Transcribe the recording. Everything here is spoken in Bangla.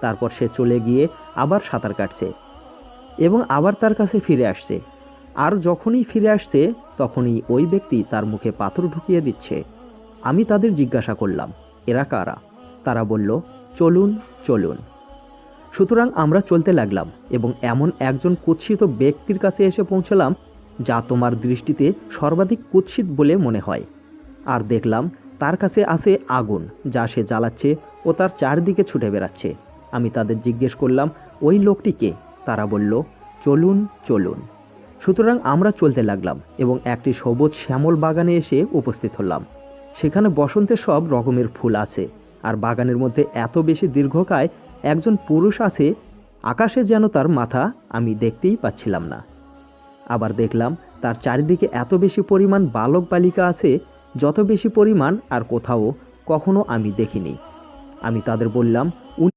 তারপর সে চলে গিয়ে আবার সাঁতার কাটছে এবং আবার তার কাছে ফিরে আসছে। আর যখনই ফিরে আসছে তখনই ওই ব্যক্তি তার মুখে পাথর ঢুকিয়ে দিচ্ছে। আমি তাদের জিজ্ঞাসা করলাম, এরা কারা? তারা বলল, চলুন চলুন। সুতরাং আমরা চলতে লাগলাম এবং এমন একজন কুৎসিত ব্যক্তির কাছে এসে পৌঁছলাম যা তোমার দৃষ্টিতে সর্বাধিক কুৎসিত বলে মনে হয়। আর দেখলাম তার কাছে আছে আগুন যা সে জ্বালাচ্ছে ও তার চারদিকে ছুটে বেড়াচ্ছে। আমি তাদের জিজ্ঞেস করলাম, ওই লোকটি কে? তারা বলল, চলুন চলুন। সুতরাং আমরা চলতে লাগলাম এবং একটি সবুজ শ্যামল বাগানে এসে উপস্থিত হলাম। সেখানে বসন্তের সব রকমের ফুল আছে, আর বাগানের মধ্যে এত বেশি দীর্ঘকায় একজন পুরুষ আছে, আকাশে যেন তার মাথা আমি দেখতেই পাচ্ছিলাম না। আবার দেখলাম তার চারিদিকে এত বেশি পরিমাণ বালক বালিকা আছে, যত বেশি পরিমাণ আর কোথাও কখনো আমি দেখিনি। আমি তাদের বললাম,